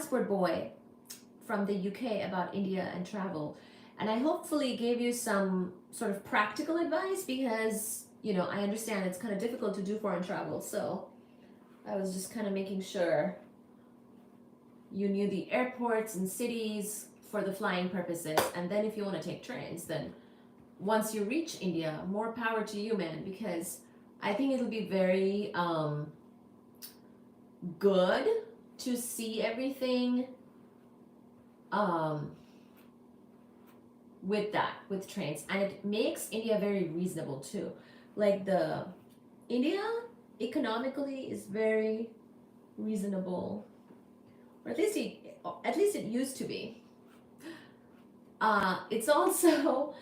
transport boy from the UK about India and travel. And I hopefully gave you some sort of practical advice because, I understand it's kind of difficult to do foreign travel. So I was just kind of making sure you knew the airports and cities for the flying purposes. And then if you want to take trains, then once you reach India, more power to you, man, because I think it'll be very good to see everything with trains, and it makes India very reasonable too. Like the India economically is very reasonable, or at least it used to be. It's also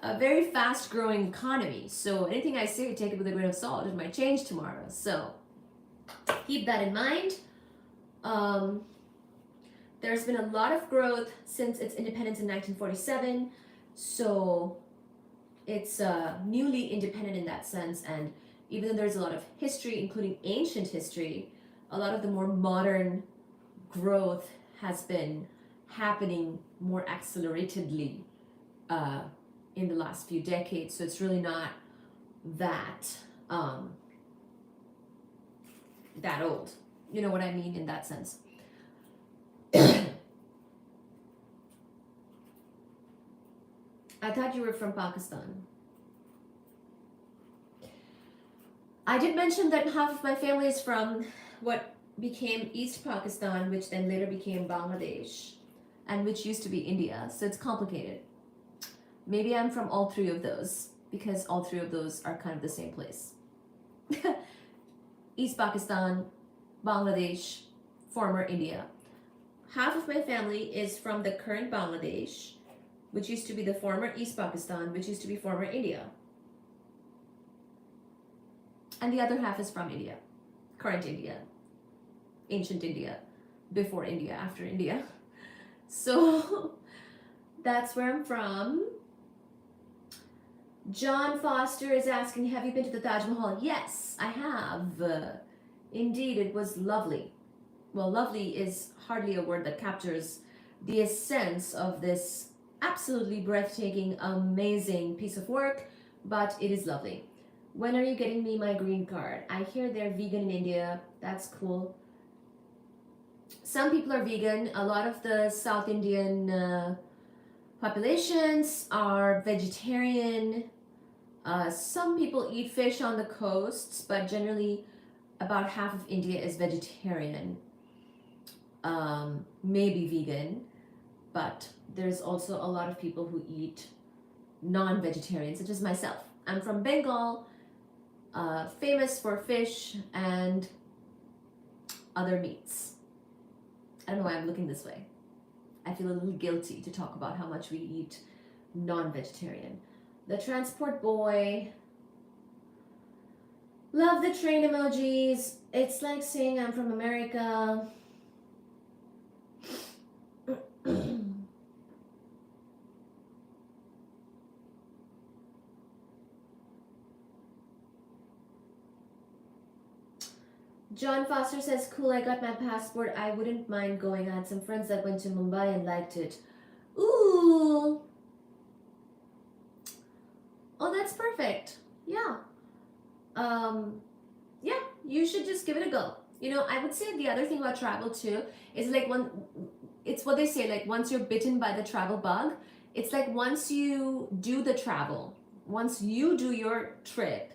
a very fast growing economy, so anything I say, take it with a grain of salt. It might change tomorrow, so keep that in mind. There's been a lot of growth since its independence in 1947, so it's newly independent in that sense. And even though there's a lot of history, including ancient history, a lot of the more modern growth has been happening more acceleratedly in the last few decades. So it's really not that that old. You know what I mean in that sense. I thought you were from Pakistan. I did mention that half of my family is from what became East Pakistan, which then later became Bangladesh, and which used to be India. So it's complicated. Maybe I'm from all three of those, because all three of those are kind of the same place. East Pakistan, Bangladesh, former India. Half of my family is from the current Bangladesh, which used to be the former East Pakistan, which used to be former India. And the other half is from India, current India, ancient India, before India, after India. So that's where I'm from. John Foster is asking, have you been to the Taj Mahal? Yes, I have. Indeed, it was lovely. Well, lovely is hardly a word that captures the essence of this absolutely breathtaking, amazing piece of work, but it is lovely. When are you getting me my green card? I hear they're vegan in India. That's cool. Some people are vegan. A lot of the South Indian populations are vegetarian. Some people eat fish on the coasts, but generally about half of India is vegetarian. Maybe vegan, but there's also a lot of people who eat non-vegetarian, such as myself. I'm from Bengal, famous for fish and other meats. I don't know why I'm looking this way. I feel a little guilty to talk about how much we eat non-vegetarian. The transport boy. Love the train emojis. It's like saying I'm from America. John Foster says, cool, I got my passport. I wouldn't mind going. I had some friends that went to Mumbai and liked it. Ooh. Oh, that's perfect. Yeah. Yeah, you should just give it a go. I would say the other thing about travel too is like it's what they say, like once you're bitten by the travel bug, it's like once you do the travel, once you do your trip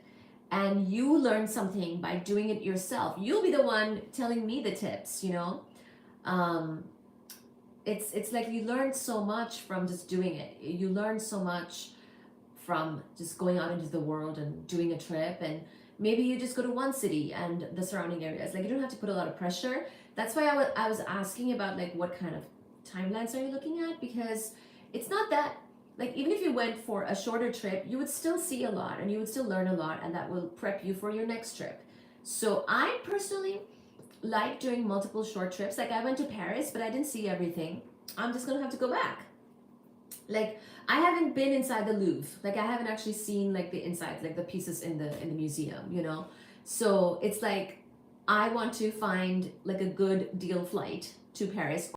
and you learn something by doing it yourself, you'll be the one telling me the tips, It's like you learn so much from just doing it. You learn so much from just going out into the world and doing a trip, and maybe you just go to one city and the surrounding areas. Like you don't have to put a lot of pressure. That's why I was asking about like what kind of timelines are you looking at, because it's not that, like even if you went for a shorter trip, you would still see a lot and you would still learn a lot, and that will prep you for your next trip. So I personally like doing multiple short trips. Like I went to Paris, but I didn't see everything. I'm just gonna have to go back. Like I haven't been inside the Louvre. Like I haven't actually seen like the inside, like the pieces in the museum, So it's like I want to find like a good deal flight to Paris